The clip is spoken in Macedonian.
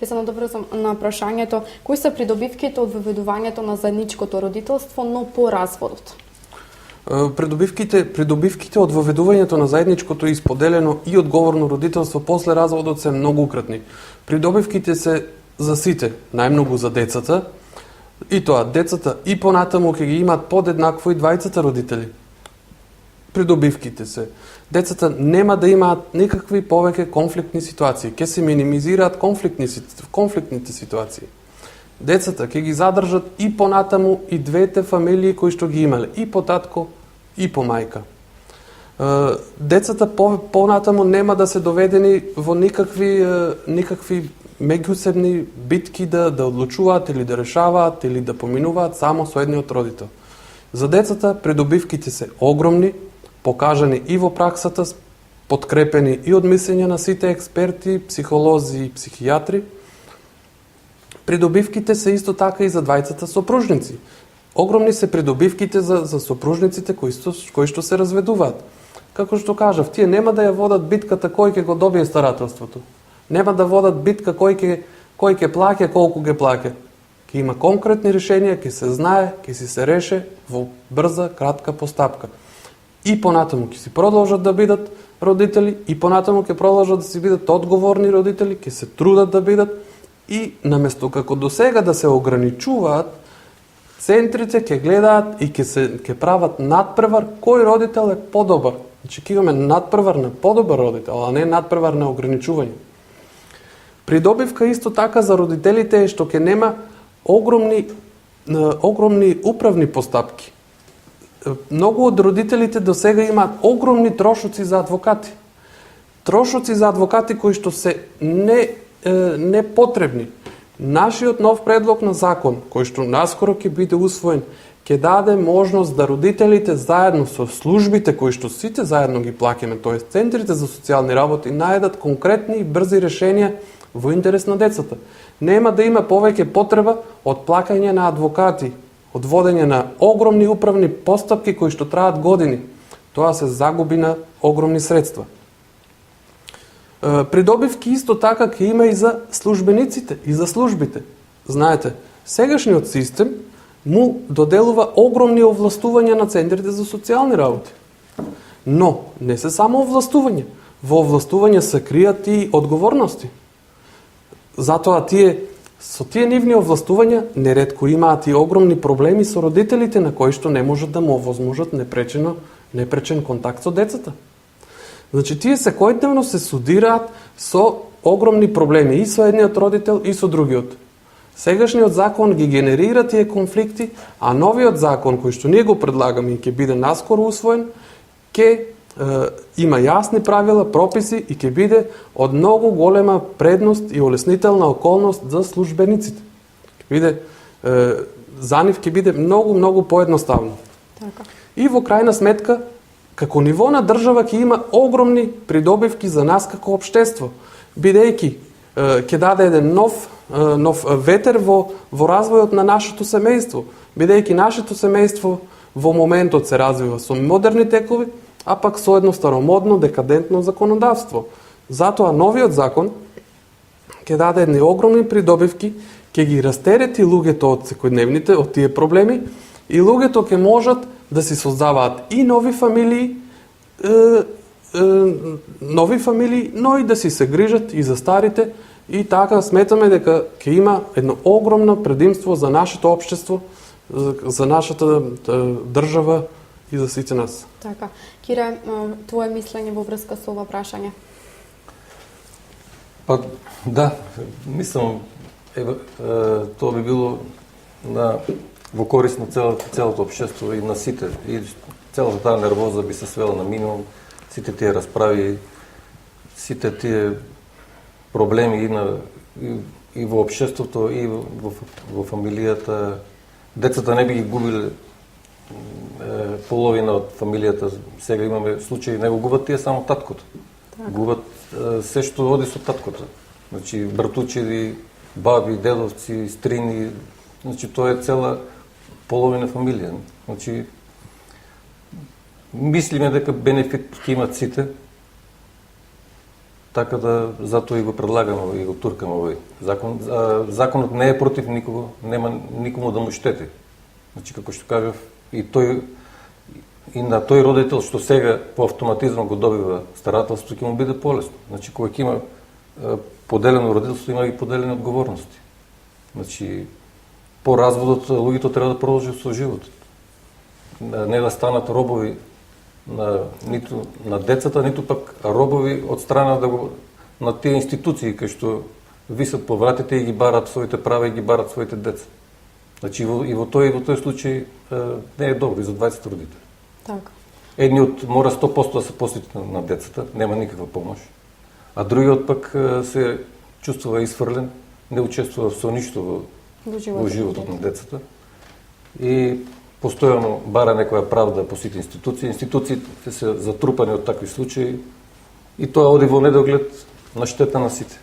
Ќе се надоврзам на прашањето, кои се придобивките од воведувањето на заедничкото родителство, но по разводот? Придобивките од воведувањето на заедничкото исподелено и одговорно родителство после разводот се многократни. Придобивките се за сите, најмногу за децата, и тоа децата и понатаму ќе ги имаат подеднакво и двајцата родители. Придобивките се децата нема да имаат никакви повеќе конфликтни ситуации, ќе се минимизираат конфликтните ситуации. Децата ќе ги задржат и понатаму и двете фамилии кои што ги имале, и по татко и по мајка. Децата понатаму нема да се доведени во никакви меѓусебни битки да одлучуваат или да решаваат или да поминуваат само со едниот родител. За децата придобивките се огромни, покажани и во праксата, подкрепени и од мислење на сите експерти, психолози и психијатри. Придобивките се исто така и за двајцата сопружници. Огромни се придобивките за сопружниците кои што се разведуваат. Како што кажав, тие нема да ја водат битката кој ќе го добие старателството. Нема да водат битка кој ќе плаќа, колку ќе плаќа. Ќе има конкретни решенија, ќе се знае, ќе се реше во брза, кратка постапка. И понатаму ќе си продолжат да бидат родители, и понатаму ќе продолжат да си бидат одговорни родители, ќе се трудат да бидат, и наместо како до сега да се ограничуваат, центрите ќе гледаат и ќе прават надпревар кој родител е подобар. Значи ќе имаме надпревар на подобар родител, а не надпревар на ограничување. Придобивка исто така за родителите е што ќе нема огромни управни постапки. Многу од родителите до сега имаат огромни трошоци за адвокати. Трошоци за адвокати кои што се непотребни. Нашиот нов предлог на закон, кој што наскоро ќе биде усвоен, ќе даде можност да родителите заедно со службите кои што сите заедно ги плаќаме, тоест центрите за социјални работи, најдат конкретни и брзи решенија во интерес на децата. Нема да има повеќе потреба од плаќање на адвокати, од водење на огромни управни постапки кои што траат години. Тоа се загуби на огромни средства. Придобивки исто така ќе има и за службениците, и за службите. Знаете, сегашниот систем му доделува огромни овластувања на центрите за социјални работи. Но, не се само овластувања. Во овластувања се кријат и одговорности. Затоа со тие нивни овластувања неретко имаат и огромни проблеми со родителите на кои што не можат да му овозможат непречен контакт со децата. Значи, тие секојдневно се судираат со огромни проблеми и со едниот родител и со другиот. Сегашниот закон ги генерира тие конфликти, а новиот закон кој што ние го предлагаме и ќе биде наскоро усвоен, ќе има јасни правила, прописи и ќе биде од многу голема предност и олеснителна околност за службениците. За нив ќе биде многу поедноставно. Така. И во крајна сметка, како ниво на држава ќе има огромни придобивки за нас како општество, бидејќи ќе даде еден нов ветер во развојот на нашето семејство, бидејќи нашето семејство во моментот се развива со модерни текови, а пак со едно старомодно, декадентно законодавство. Затоа новиот закон ќе даде едни огромни придобивки, ќе ги растерети луѓето од секојдневните, од тие проблеми, и луѓето ќе можат да си создаваат и нови фамилии, но и да си се грижат и за старите, и така сметаме дека ќе има едно огромно предимство за нашето општество, за нашата држава и за сите нас. Така. Кире, твое мислење во врска со ова прашање? Па, да, мислам, тоа би било во корист на целото општество и на сите. И целата таа нервоза би се свела на минимум, сите тие расправи, сите тие проблеми и во општеството, и во фамилијата. Децата не би ги губиле половина од фамилијата. Сега имаме случаи, не го губат тие само таткото. Так. Губат се што оди со таткото. Значи, братучеви, баби, дедовци, стрини, значи, тоа е цела половина фамилија. Значи, мислиме дека бенефит ќе имат сите. така да затоа и го предлагаме и го туркаме овој закон. Законот не е против никого, нема никому да му штети. Значи, како што кажав, и на тој родител што сега по автоматизмом го добива старателство, ќе му биде полесно. Значи, кога ќе има поделено родителство, има и поделени одговорности. Значи, по разводот луѓето треба да продолжат со животот. Не да станат робови ниту на децата, ниту пак робови од страна на тие институции кои што висат по вратите и ги барат своите права и ги барат своите деца. Значи и во тој случај не е добро и за 20 родители. Така. Едниот мора 100% да се посвети на децата, нема никаква помош, а другиот пак се чувствува изфрлен, не учествува со ништо во животот на децата и постојано бара некоја правда по сите институции. Институциите се затрупани од такви случаи и тоа оди во недоглед на штета на сите.